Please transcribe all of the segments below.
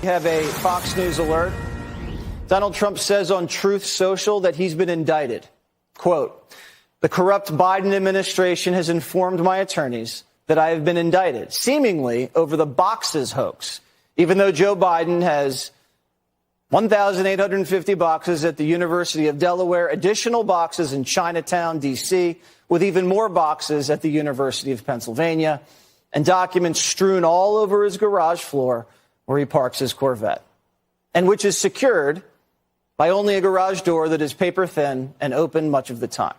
We have a Fox News alert. Donald Trump says on Truth Social that he's been indicted. Quote, "The corrupt Biden administration has informed my attorneys that I have been indicted, seemingly over the boxes hoax, even though Joe Biden has 1,850 boxes at the University of Delaware, additional boxes in Chinatown, D.C., with even more boxes at the University of Pennsylvania, and documents strewn all over his garage floor where he parks his Corvette, and which is secured by only a garage door that is paper thin and open much of the time."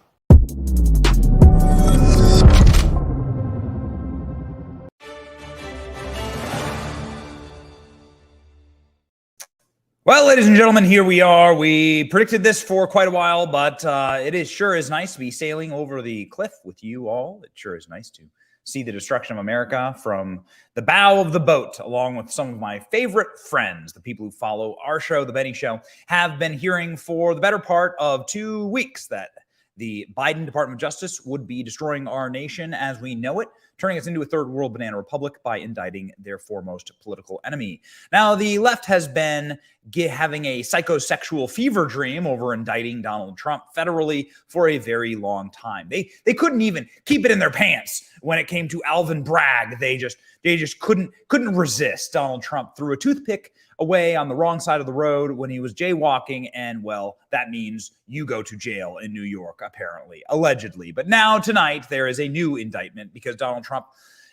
Well, ladies and gentlemen, here we are. We predicted this for quite a while, but it sure is nice to be sailing over the cliff with you all. It sure is nice to see the destruction of America from the bow of the boat, along with some of my favorite friends. The people who follow our show, The Benny Show, have been hearing for the better part of 2 weeks that the Biden Department of Justice would be destroying our nation as we know it, turning us into a third world banana republic by indicting their foremost political enemy. Now, the left has been having a psychosexual fever dream over indicting Donald Trump federally for a very long time. They couldn't even keep it in their pants when it came to Alvin Bragg. They just couldn't resist. Donald Trump threw a toothpick away on the wrong side of the road when he was jaywalking, and well, that means you go to jail in New York, apparently, allegedly. But now tonight there is a new indictment because Donald Trump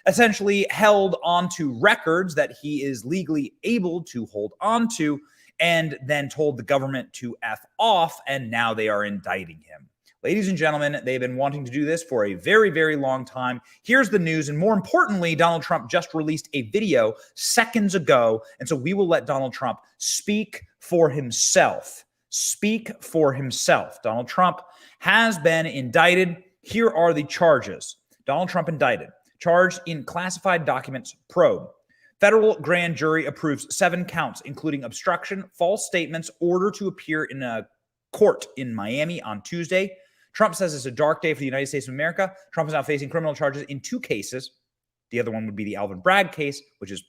essentially held onto records that he is legally able to hold onto and then told the government to F off, and now they are indicting him. Ladies and gentlemen, they've been wanting to do this for a very, very long time. Here's the news. And more importantly, Donald Trump just released a video seconds ago. And so we will let Donald Trump speak for himself. Speak for himself. Donald Trump has been indicted. Here are the charges. Donald Trump indicted. Charged in classified documents probe. Federal grand jury approves 7 counts, including obstruction, false statements, order to appear in a court in Miami on Tuesday. Trump says it's a dark day for the United States of America. Trump is now facing criminal charges in 2 cases. The other one would be the Alvin Bragg case, which is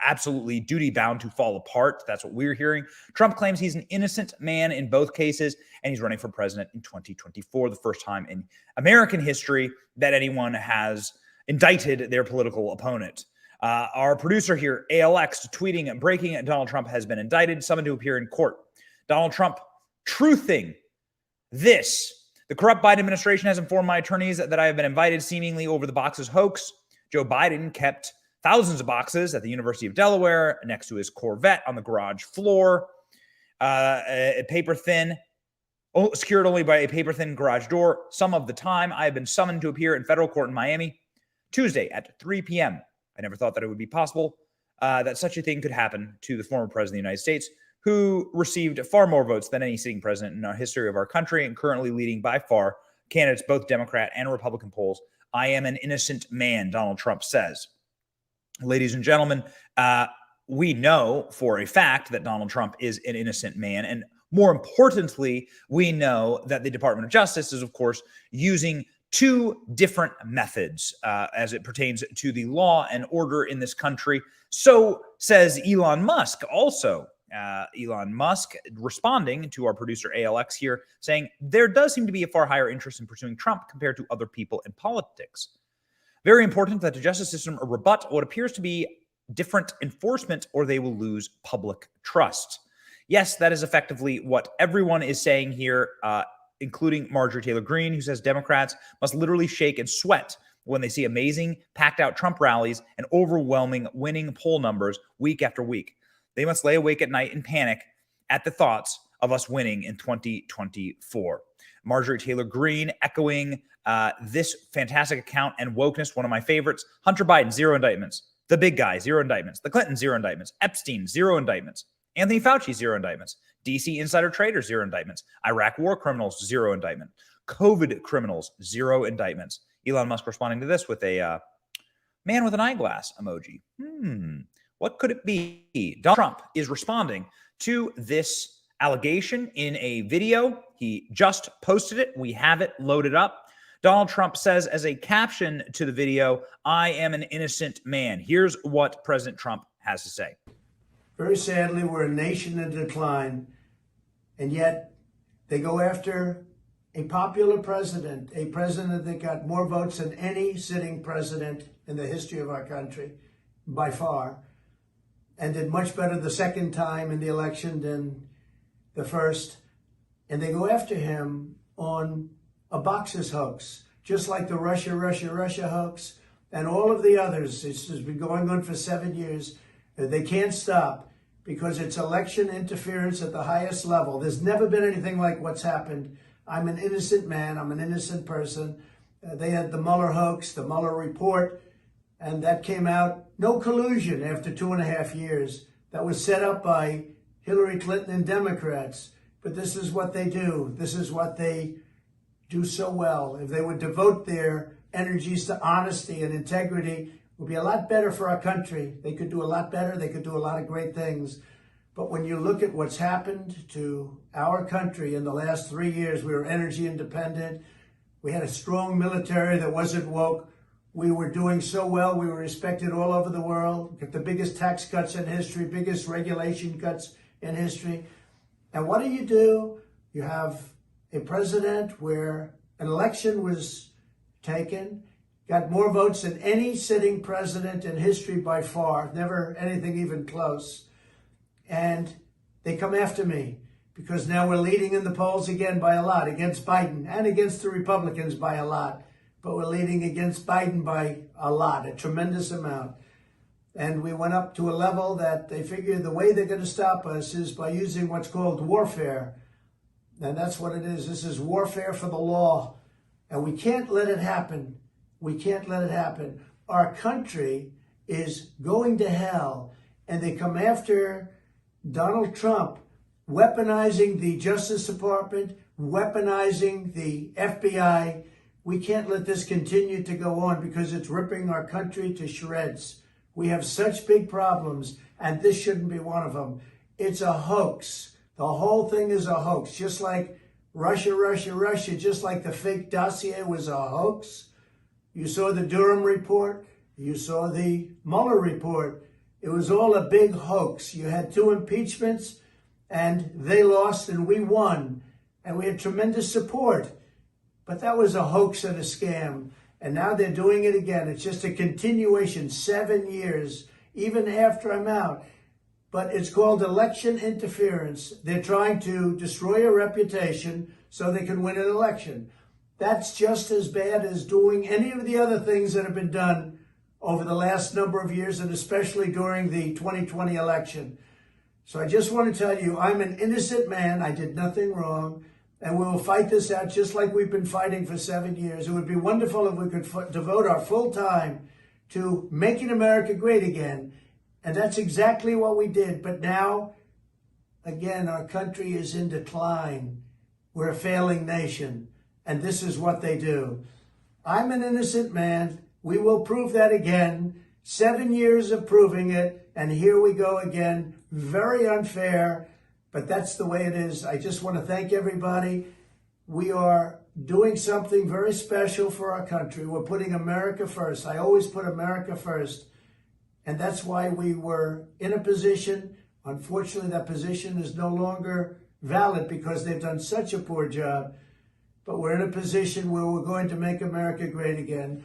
absolutely duty-bound to fall apart. That's what we're hearing. Trump claims he's an innocent man in both cases, and he's running for president in 2024, the first time in American history that anyone has indicted their political opponent. Our producer here, ALX, tweeting and breaking, Donald Trump has been indicted, summoned to appear in court. Donald Trump truthing this. The corrupt Biden administration has informed my attorneys that I have been invited seemingly over the boxes hoax. Joe Biden kept thousands of boxes at the University of Delaware next to his Corvette on the garage floor. Paper thin, secured only by a paper thin garage door. Some of the time, I have been summoned to appear in federal court in Miami Tuesday at 3 p.m. I never thought that it would be possible that such a thing could happen to the former president of the United States, who received far more votes than any sitting president in the history of our country and currently leading by far candidates, both Democrat and Republican polls. I am an innocent man, Donald Trump says. Ladies and gentlemen, we know for a fact that Donald Trump is an innocent man. And more importantly, we know that the Department of Justice is, of course, using 2 different methods as it pertains to the law and order in this country. So says Elon Musk also. Elon Musk responding to our producer ALX here, saying there does seem to be a far higher interest in pursuing Trump compared to other people in politics. Very important that the justice system rebut what appears to be different enforcement, or they will lose public trust. Yes, that is effectively what everyone is saying here, including Marjorie Taylor Greene, who says Democrats must literally shake and sweat when they see amazing, packed-out Trump rallies and overwhelming winning poll numbers week after week. They must lay awake at night in panic at the thoughts of us winning in 2024. Marjorie Taylor Greene echoing this fantastic account and wokeness, one of my favorites. Hunter Biden, 0 indictments. The big guy, 0 indictments. The Clinton, 0 indictments. Epstein, 0 indictments. Anthony Fauci, 0 indictments. DC insider traders, 0 indictments. Iraq war criminals, 0 indictment. COVID criminals, 0 indictments. Elon Musk responding to this with a man with an eyeglass emoji. What could it be? Donald Trump is responding to this allegation in a video. He just posted it. We have it loaded up. Donald Trump says as a caption to the video, "I am an innocent man." Here's what President Trump has to say. Very sadly, we're a nation in decline, and yet they go after a popular president, a president that got more votes than any sitting president in the history of our country, by far, and did much better the second time in the election than the first. And they go after him on a boxes hoax, just like the Russia hoax and all of the others. This has been going on for 7 years. They can't stop because it's election interference at the highest level. There's never been anything like what's happened. I'm an innocent man. I'm an innocent person. They had the Mueller hoax, the Mueller report, and that came out. No collusion after 2.5 years. That was set up by Hillary Clinton and Democrats. But this is what they do. This is what they do so well. If they would devote their energies to honesty and integrity, it would be a lot better for our country. They could do a lot better. They could do a lot of great things. But when you look at what's happened to our country in the last 3 years, we were energy independent. We had a strong military that wasn't woke. We were doing so well. We were respected all over the world. Got the biggest tax cuts in history, biggest regulation cuts in history. And what do? You have a president where an election was taken, got more votes than any sitting president in history by far, never anything even close. And they come after me because now we're leading in the polls again by a lot, against Biden and against the Republicans by a lot. But we're leading against Biden by a lot, a tremendous amount. And we went up to a level that they figured the way they're going to stop us is by using what's called warfare. And that's what it is. This is warfare for the law. And we can't let it happen. We can't let it happen. Our country is going to hell. And they come after Donald Trump, weaponizing the Justice Department, weaponizing the FBI. We can't let this continue to go on because it's ripping our country to shreds. We have such big problems, and this shouldn't be one of them. It's a hoax. The whole thing is a hoax, just like Russia, just like the fake dossier was a hoax. You saw the Durham report. You saw the Mueller report. It was all a big hoax. You had 2 impeachments, and they lost, and we won. And we had tremendous support. But that was a hoax and a scam. And now they're doing it again. It's just a continuation, 7 years, even after I'm out. But it's called election interference. They're trying to destroy a reputation so they can win an election. That's just as bad as doing any of the other things that have been done over the last number of years, and especially during the 2020 election. So I just want to tell you, I'm an innocent man. I did nothing wrong. And we will fight this out just like we've been fighting for 7 years. It would be wonderful if we could devote our full time to making America great again. And that's exactly what we did. But now, again, our country is in decline. We're a failing nation. And this is what they do. I'm an innocent man. We will prove that again. 7 years of proving it. And here we go again. Very unfair. But that's the way it is. I just want to thank everybody. We are doing something very special for our country. We're putting America first. I always put America first. And that's why we were in a position. Unfortunately, that position is no longer valid because they've done such a poor job. But we're in a position where we're going to make America great again.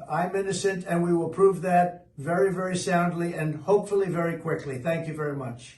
I'm innocent, and we will prove that very, very soundly and hopefully very quickly. Thank you very much.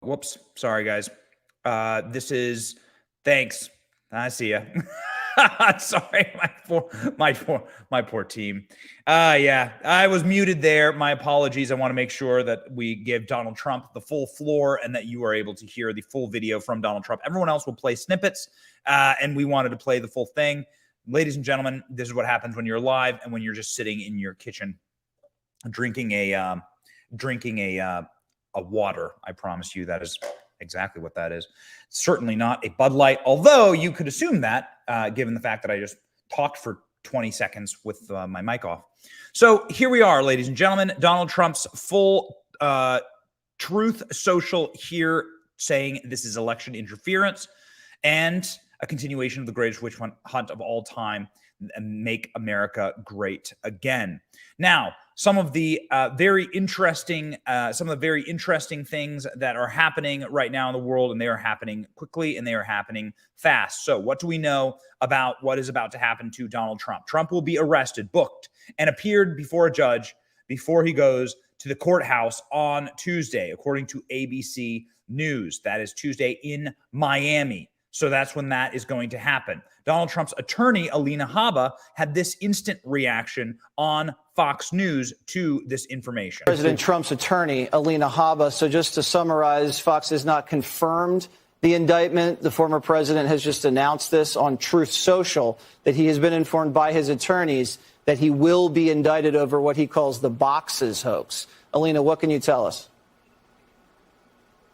Whoops. Sorry, guys. Thanks. I see ya. Sorry, my poor team. Yeah, I was muted there. My apologies. I want to make sure that we give Donald Trump the full floor and that you are able to hear the full video from Donald Trump. Everyone else will play snippets, and we wanted to play the full thing. ladies and gentlemen, this is what happens when you're live and when you're just sitting in your kitchen drinking a water. I promise you that is exactly what that is. Certainly not a Bud Light, although you could assume that given the fact that I just talked for 20 seconds with my mic off. So here we are, ladies and gentlemen. Donald Trump's full Truth Social here saying this is election interference and a continuation of the greatest witch hunt of all time, and make America great again. Now, some of the very interesting things that are happening right now in the world, and they are happening quickly and they are happening fast. So what do we know about what is about to happen to Donald Trump? Trump will be arrested, booked, and appeared before a judge before he goes to the courthouse on Tuesday, according to ABC News. That is Tuesday in Miami. So that's when that is going to happen. Donald Trump's attorney, Alina Habba, had this instant reaction on Fox News to this information. President Trump's attorney, Alina Habba. So just to summarize, Fox has not confirmed the indictment. The former president has just announced this on Truth Social, that he has been informed by his attorneys that he will be indicted over what he calls the boxes hoax. Alina, what can you tell us?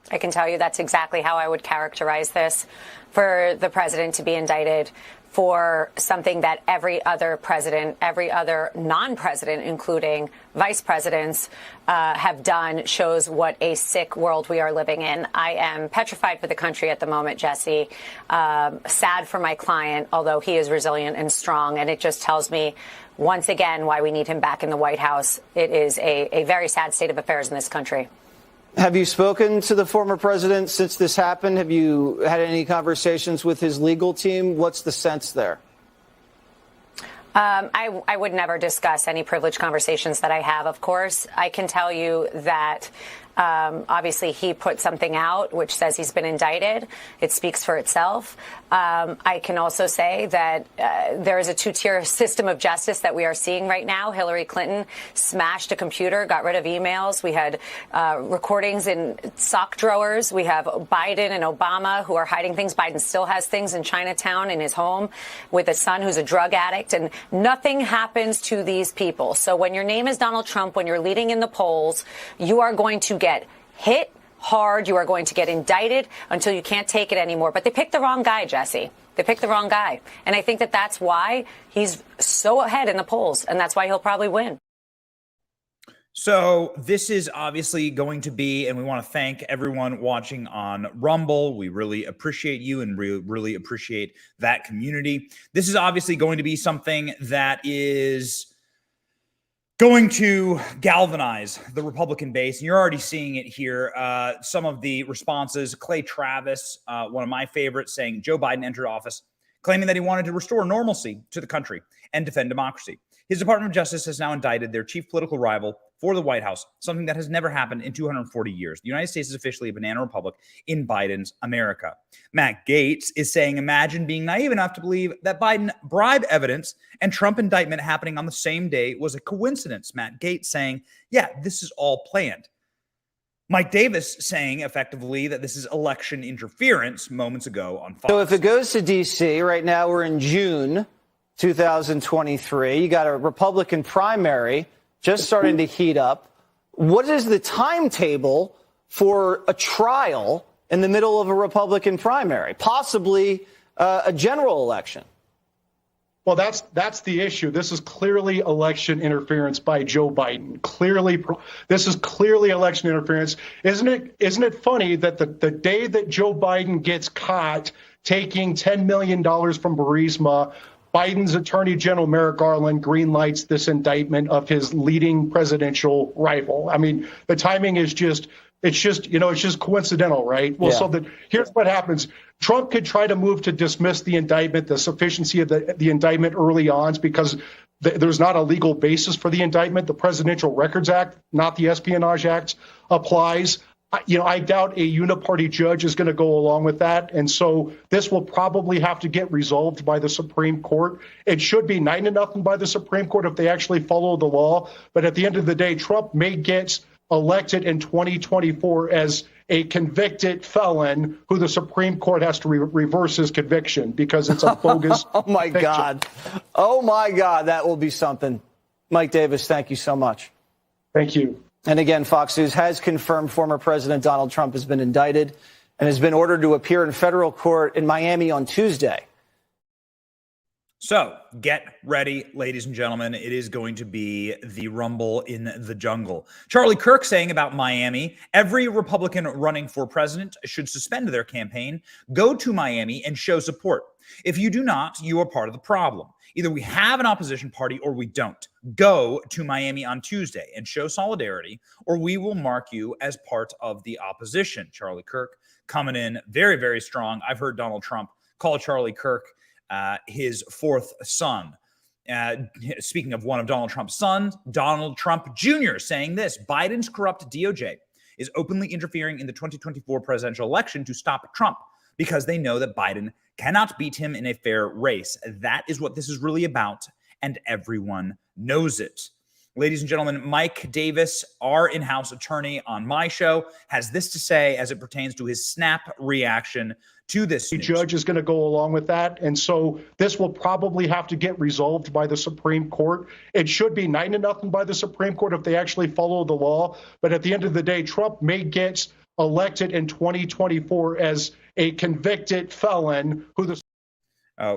I can tell you that's exactly how I would characterize this, for the president to be indicted for something that every other president, every other non-president, including vice presidents, have done, shows what a sick world we are living in. I am petrified for the country at the moment, Jesse. Sad for my client, although he is resilient and strong. And it just tells me once again why we need him back in the White House. It is a very sad state of affairs in this country. Have you spoken to the former president since this happened? Have you had any conversations with his legal team? What's the sense there? I would never discuss any privileged conversations that I have, of course. I can tell you that obviously he put something out which says he's been indicted. It speaks for itself. I can also say that there is a two-tier system of justice that we are seeing right now. Hillary Clinton smashed a computer, got rid of emails. We had recordings in sock drawers. We have Biden and Obama who are hiding things. Biden still has things in Chinatown in his home with a son who's a drug addict, and nothing happens to these people. So when your name is Donald Trump, when you're leading in the polls, you are going to get hit hard. You are going to get indicted until you can't take it anymore. But they picked the wrong guy, Jesse. They picked the wrong guy. And I think that that's why he's so ahead in the polls, and that's why he'll probably win. So this is obviously going to be, and we want to thank everyone watching on Rumble. We really appreciate you and really appreciate that community. This is obviously going to be something that is going to galvanize the Republican base. And you're already seeing it here. Some of the responses, Clay Travis, one of my favorites, saying Joe Biden entered office claiming that he wanted to restore normalcy to the country and defend democracy. His Department of Justice has now indicted their chief political rival for the White House, something that has never happened in 240 years. The United States is officially a banana republic in Biden's America. Matt Gaetz is saying, imagine being naive enough to believe that Biden bribe evidence and Trump indictment happening on the same day was a coincidence. Matt Gaetz saying, yeah, this is all planned. Mike Davis saying effectively that this is election interference moments ago on Fox. So if it goes to D.C., right now we're in June 2023. You got a Republican primary just starting to heat up. What is the timetable for a trial in the middle of a Republican primary, possibly a general election? Well, that's the issue. This is clearly election interference by Joe Biden. This is clearly election interference. Isn't it funny that the day that Joe Biden gets caught taking $10 million from Burisma, Biden's Attorney General Merrick Garland greenlights this indictment of his leading presidential rival? I mean, the timing is just coincidental, right? Well, yeah. Here's what happens. Trump could try to move to dismiss the indictment, the sufficiency of the indictment early on, because there's not a legal basis for the indictment. The Presidential Records Act, not the Espionage Act, applies. I doubt a uniparty judge is going to go along with that. And so this will probably have to get resolved by the Supreme Court. It should be 9-0 by the Supreme Court if they actually follow the law. But at the end of the day, Trump may get elected in 2024 as a convicted felon who the Supreme Court has to reverse his conviction because it's a bogus Oh, my conviction. God. Oh, my God. That will be something. Mike Davis, thank you so much. Thank you. And again, Fox News has confirmed former President Donald Trump has been indicted and has been ordered to appear in federal court in Miami on Tuesday. So get ready, ladies and gentlemen. It is going to be the rumble in the jungle. Charlie Kirk saying about Miami, every Republican running for president should suspend their campaign, go to Miami and show support. If you do not, you are part of the problem. Either we have an opposition party or we don't. Go to Miami on Tuesday and show solidarity, or we will mark you as part of the opposition. Charlie Kirk coming in very, very strong. I've heard Donald Trump call Charlie Kirk his fourth son. Speaking of one of Donald Trump's sons, Donald Trump Jr. saying this: Biden's corrupt DOJ is openly interfering in the 2024 presidential election to stop Trump because they know that Biden cannot beat him in a fair race. That is what this is really about, and everyone knows it. Ladies and gentlemen, Mike Davis, our in-house attorney on my show, has this to say as it pertains to his snap reaction to this. The judge is going to go along with that. And so this will probably have to get resolved by the Supreme Court. It should be 9-0 by the Supreme Court if they actually follow the law. But at the end of the day, Trump may get elected in 2024 as a convicted felon who the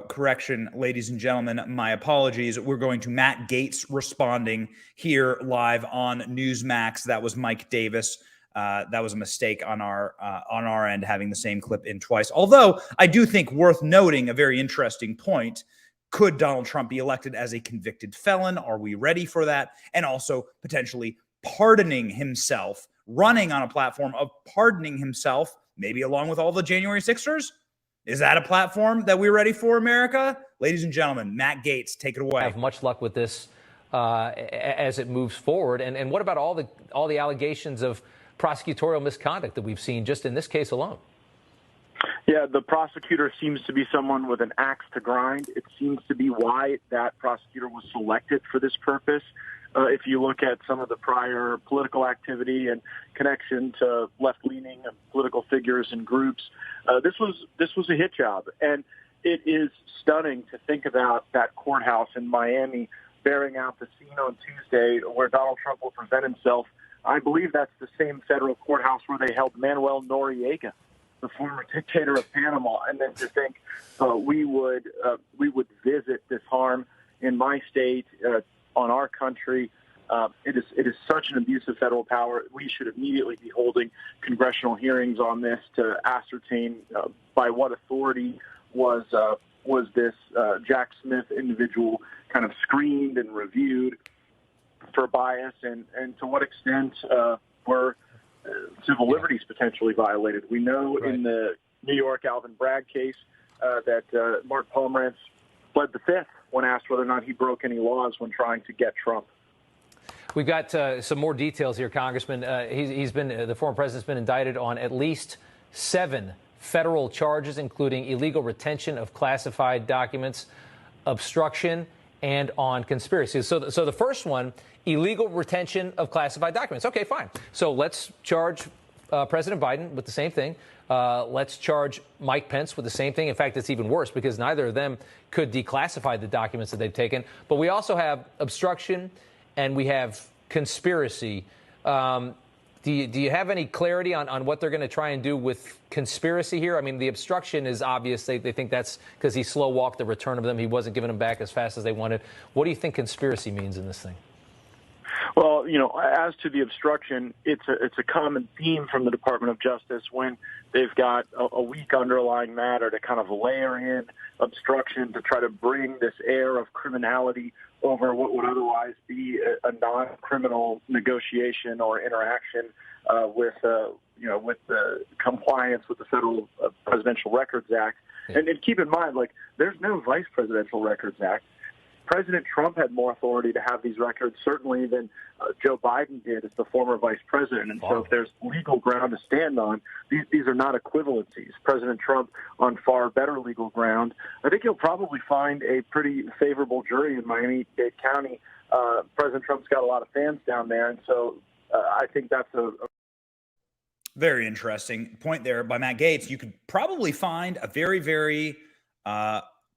correction, ladies and gentlemen, my apologies. We're going to Matt Gaetz responding here live on Newsmax. That was Mike Davis. That was a mistake on our end, having the same clip in twice. Although I do think worth noting a very interesting point. Could Donald Trump be elected as a convicted felon? Are we ready for that? And also potentially pardoning himself, running on a platform of pardoning himself, maybe along with all the January 6ers? Is that a platform that we're ready for, America? Ladies and gentlemen, Matt Gaetz, take it away. Have much luck with this as it moves forward. And what about all the allegations of prosecutorial misconduct that we've seen just in this case alone? Yeah, the prosecutor seems to be someone with an axe to grind. It seems to be why that prosecutor was selected for this purpose. If you look at some of the prior political activity and connection to left-leaning political figures and groups, this was a hit job. And it is stunning to think about that courthouse in Miami bearing out the scene on Tuesday where Donald Trump will present himself. I believe that's the same federal courthouse where they held Manuel Noriega, the former dictator of Panama. And then to think we would visit this harm in my state, on our country. It is such an abuse of federal power. We should immediately be holding congressional hearings on this to ascertain by what authority was this Jack Smith individual kind of screened and reviewed for bias, and to what extent were civil liberties potentially violated. We know in the New York Alvin Bragg case that Mark Pomerantz pled the fifth when asked whether or not he broke any laws when trying to get Trump. We've got some more details here, Congressman. The former president's been indicted on at least 7 federal charges, including illegal retention of classified documents, obstruction, and on conspiracy. So the first one, illegal retention of classified documents. Okay, fine. So let's charge President Biden with the same thing. Let's charge Mike Pence with the same thing. In fact, it's even worse because neither of them could declassify the documents that they've taken. But we also have obstruction and we have conspiracy. Do you have any clarity on what they're going to try and do with conspiracy here? I mean, the obstruction is obvious. They think that's because he slow-walked the return of them. He wasn't giving them back as fast as they wanted. What do you think conspiracy means in this thing? Well, as to the obstruction, it's a common theme from the Department of Justice when they've got a weak underlying matter to kind of layer in obstruction to try to bring this air of criminality over what would otherwise be a non-criminal negotiation or interaction with the compliance with the Federal Presidential Records Act. Yeah. And keep in mind, there's no Vice Presidential Records Act. President Trump had more authority to have these records, certainly, than Joe Biden did as the former vice president. And so if there's legal ground to stand on, these are not equivalencies. President Trump on far better legal ground. I think he'll probably find a pretty favorable jury in Miami-Dade County. President Trump's got a lot of fans down there, and so I think that's Very interesting point there by Matt Gaetz. You could probably find a very, very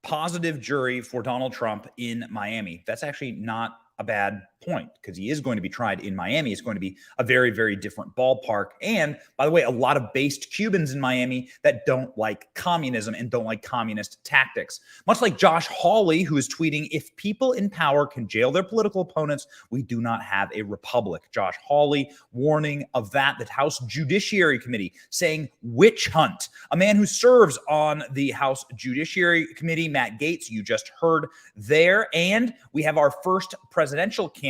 positive jury for Donald Trump in Miami. That's actually not a bad point, because he is going to be tried in Miami. It's going to be a very, very different ballpark. And by the way, a lot of based Cubans in Miami that don't like communism and don't like communist tactics. Much like Josh Hawley, who is tweeting, "If people in power can jail their political opponents, we do not have a republic." Josh Hawley warning of that. The House Judiciary Committee saying witch hunt. A man who serves on the House Judiciary Committee, Matt Gaetz, you just heard there. And we have our first presidential candidate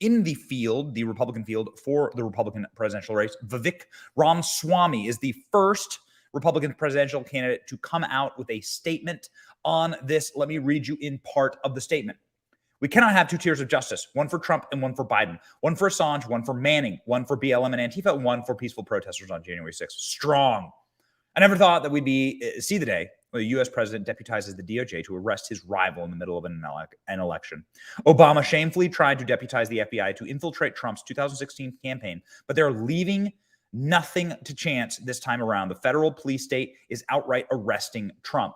in the field, the Republican field, for the Republican presidential race. Vivek Ramaswamy is the first Republican presidential candidate to come out with a statement on this. Let me read you in part of the statement. "We cannot have two tiers of justice, one for Trump and one for Biden, one for Assange, one for Manning, one for BLM and Antifa, and one for peaceful protesters on January 6th. Strong. I never thought that we'd see the day where the U.S. president deputizes the DOJ to arrest his rival in the middle of an election. Obama shamefully tried to deputize the FBI to infiltrate Trump's 2016 campaign, but they're leaving nothing to chance this time around. The federal police state is outright arresting Trump.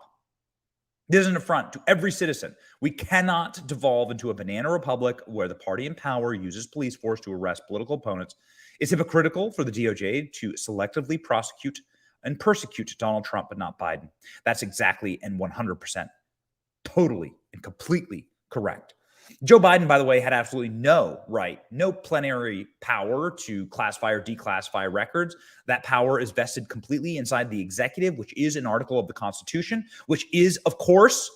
This is an affront to every citizen. We cannot devolve into a banana republic where the party in power uses police force to arrest political opponents. It's hypocritical for the DOJ to selectively prosecute and persecute Donald Trump, but not Biden." That's exactly and 100% totally and completely correct. Joe Biden, by the way, had absolutely no right, no plenary power to classify or declassify records. That power is vested completely inside the executive, which is an article of the Constitution, which is, of course,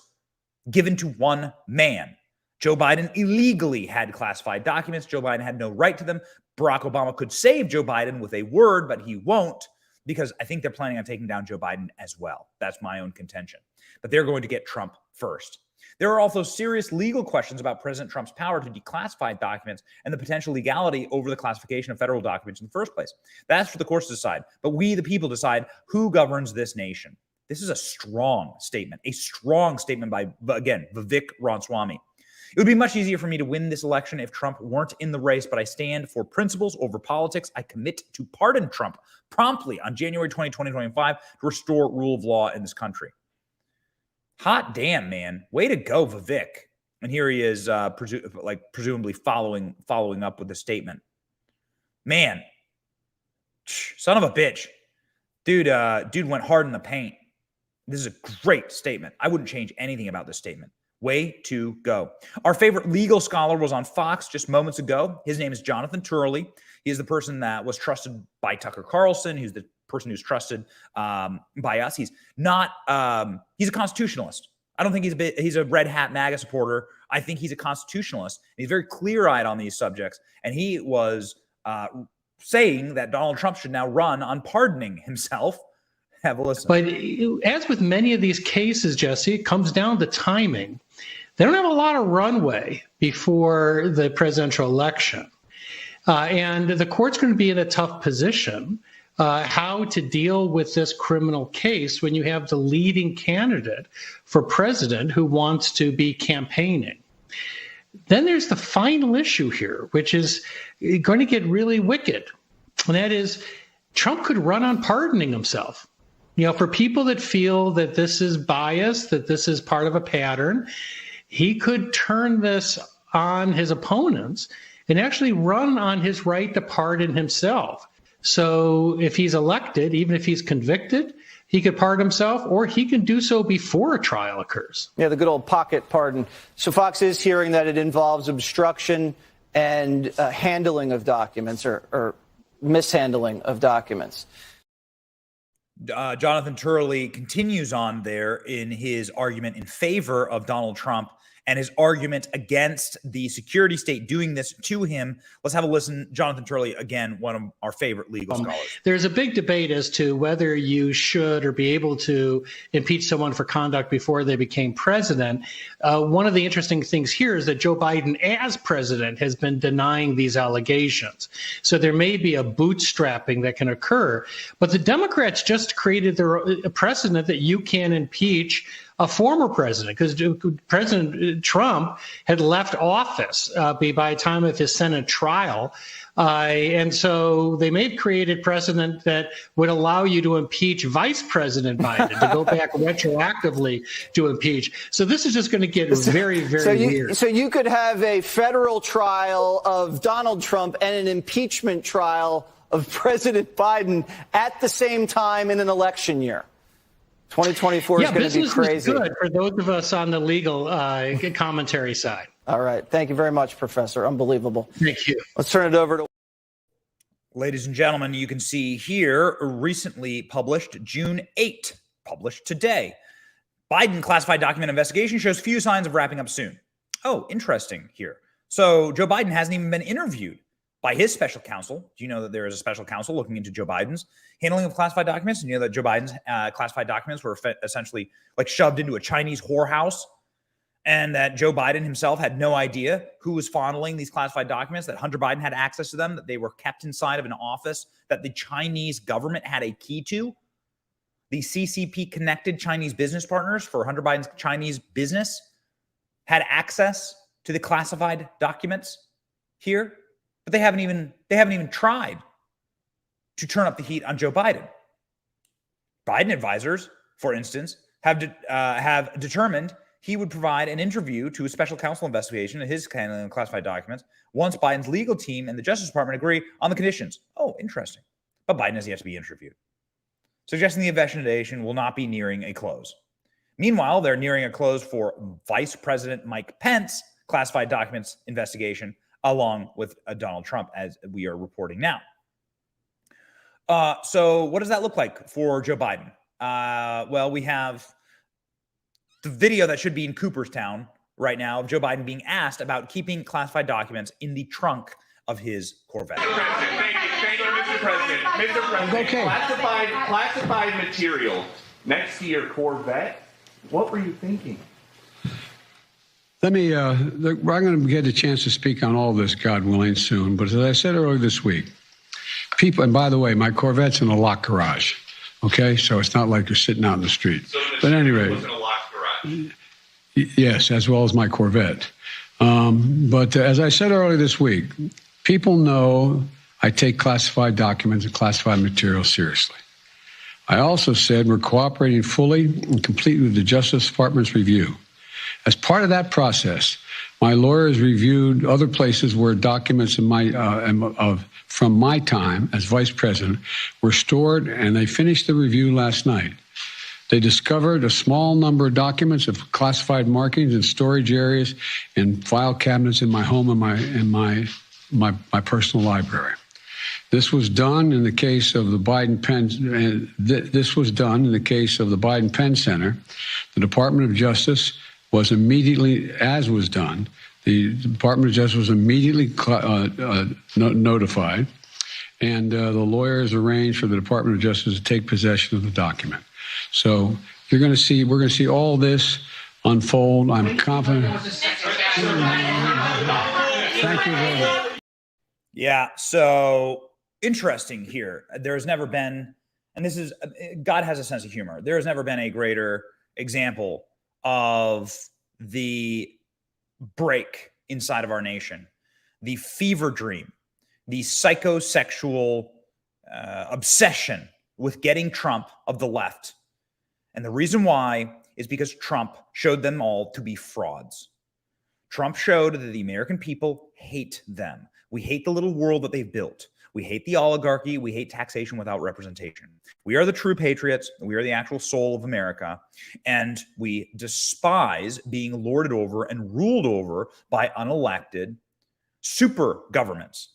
given to one man. Joe Biden illegally had classified documents. Joe Biden had no right to them. Barack Obama could save Joe Biden with a word, but he won't, because I think they're planning on taking down Joe Biden as well. That's my own contention. But they're going to get Trump first. There are also serious legal questions about President Trump's power to declassify documents and the potential legality over the classification of federal documents in the first place. That's for the courts to decide. But we, the people, decide who governs this nation. This is a strong statement by, again, Vivek Ramaswamy. It would be much easier for me to win this election if Trump weren't in the race, but I stand for principles over politics. I commit to pardon Trump promptly on January 20, 2025 to restore rule of law in this country. Hot damn, man. Way to go, Vivek. And here he is, presumably following up with a statement. Man, son of a bitch. Dude went hard in the paint. This is a great statement. I wouldn't change anything about this statement. Way to go. Our favorite legal scholar was on Fox just moments ago. His name is Jonathan Turley. He is the person that was trusted by Tucker Carlson. He's the person who's trusted by us. He's not. He's a constitutionalist. I don't think he's a red hat MAGA supporter. I think he's a constitutionalist. He's very clear-eyed on these subjects, and he was saying that Donald Trump should now run on pardoning himself. Have a listen. But as with many of these cases, Jesse, it comes down to timing. They don't have a lot of runway before the presidential election. And the court's going to be in a tough position how to deal with this criminal case when you have the leading candidate for president who wants to be campaigning. Then there's the final issue here, which is going to get really wicked. And that is, Trump could run on pardoning himself. You know, for people that feel that this is bias, that this is part of a pattern, he could turn this on his opponents and actually run on his right to pardon himself. So if he's elected, even if he's convicted, he could pardon himself, or he can do so before a trial occurs. Yeah, the good old pocket pardon. So Fox is hearing that it involves obstruction and handling of documents or mishandling of documents. Jonathan Turley continues on there in his argument in favor of Donald Trump and his argument against the security state doing this to him. Let's have a listen. Jonathan Turley, again, one of our favorite legal scholars. There's a big debate as to whether you should or be able to impeach someone for conduct before they became president. One of the interesting things here is that Joe Biden, as president, has been denying these allegations. So there may be a bootstrapping that can occur. But the Democrats just created a precedent that you can impeach a former president, because President Trump had left office by the time of his Senate trial. And so they may have created precedent that would allow you to impeach Vice President Biden, to go back retroactively to impeach. So this is just going to get very, very weird. So you could have a federal trial of Donald Trump and an impeachment trial of President Biden at the same time in an election year. 2024 is going to be crazy. This is good for those of us on the legal commentary side. All right. Thank you very much, Professor. Unbelievable. Thank you. Let's turn it over to. Ladies and gentlemen, you can see here, recently published, June 8th, published today. Biden classified document investigation shows few signs of wrapping up soon. Oh, interesting here. So Joe Biden hasn't even been interviewed by his special counsel. Do you know that there is a special counsel looking into Joe Biden's handling of classified documents? And you know that Joe Biden's classified documents were essentially like shoved into a Chinese whorehouse, and that Joe Biden himself had no idea who was fondling these classified documents, that Hunter Biden had access to them, that they were kept inside of an office that the Chinese government had a key to. The CCP-connected Chinese business partners for Hunter Biden's Chinese business had access to the classified documents here, but they haven't even tried to turn up the heat on Joe Biden. Biden advisors, for instance, have determined he would provide an interview to a special counsel investigation of his handling of classified documents once Biden's legal team and the Justice Department agree on the conditions. Oh, interesting. But Biden has yet to be interviewed, suggesting the investigation will not be nearing a close. Meanwhile, they're nearing a close for Vice President Mike Pence classified documents investigation, along with Donald Trump, as we are reporting now. So what does that look like for Joe Biden? Well, we have the video that should be in Cooperstown right now of Joe Biden being asked about keeping classified documents in the trunk of his Corvette. Thank you, Mr. President. Mr. President, Okay. classified material next to your Corvette. What were you thinking? Let me, I'm going to get a chance to speak on all this, God willing, soon. But as I said earlier this week, people, and by the way, my Corvette's in a locked garage. Okay, so it's not like you're sitting out in the street. So but anyway, was in a locked garage. Yes, as well as my Corvette. But as I said earlier this week, people know I take classified documents and classified material seriously. I also said we're cooperating fully and completely with the Justice Department's review. As part of that process, my lawyers reviewed other places where documents from my time as vice president were stored, and they finished the review last night. They discovered a small number of documents of classified markings in storage areas and file cabinets in my home and my personal library. This was done in the case of the Biden Penn. This was done in the case of the Biden Penn Center. The Department of Justice was immediately, as was done, the Department of Justice was immediately notified, and the lawyers arranged for the Department of Justice to take possession of the document. So we're going to see all this unfold. I'm confident. Thank you very much. Yeah, so interesting here. There has never been, and this is, God has a sense of humor. There has never been a greater example of the break inside of our nation, the fever dream, the psychosexual obsession with getting Trump of the left. And the reason why is because Trump showed them all to be frauds. Trump showed that the American people hate them. We hate the little world that they've built. We hate the oligarchy. We hate taxation without representation. We are the true patriots. We are the actual soul of America. And we despise being lorded over and ruled over by unelected super governments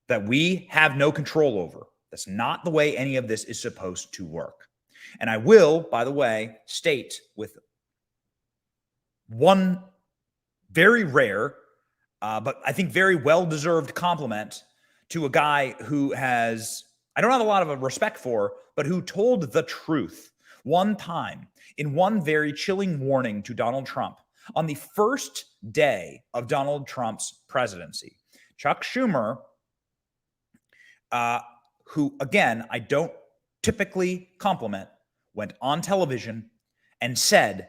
that we have no control over. That's not the way any of this is supposed to work. And I will, by the way, state with one very rare, but I think very well-deserved compliment to a guy who has, I don't have a lot of respect for, but who told the truth one time in one very chilling warning to Donald Trump on the first day of Donald Trump's presidency. Chuck Schumer, who, again, I don't typically compliment, went on television and said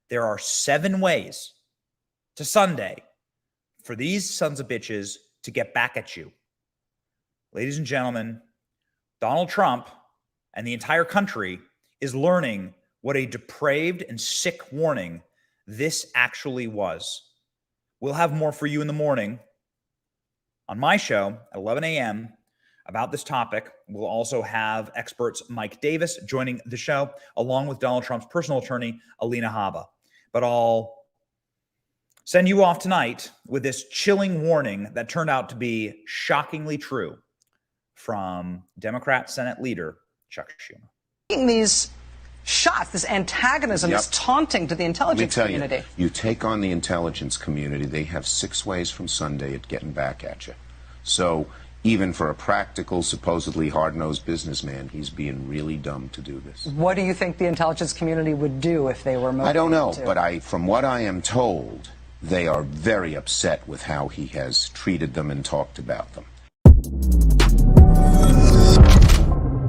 there are 7 ways to Sunday for these sons of bitches to get back at you. Ladies and gentlemen, Donald Trump and the entire country is learning what a depraved and sick warning this actually was. We'll have more for you in the morning on my show at 11 a.m. about this topic. We'll also have experts Mike Davis joining the show, along with Donald Trump's personal attorney, Alina Habba. But I'll send you off tonight with this chilling warning that turned out to be shockingly true from Democrat Senate leader Chuck Schumer. These shots, this antagonism, this taunting to the intelligence community. You take on the intelligence community, they have 6 ways from Sunday at getting back at you. So even for a practical, supposedly hard-nosed businessman, he's being really dumb to do this. What do you think the intelligence community would do if they were motivated? I don't know, but from what I am told, they are very upset with how he has treated them and talked about them.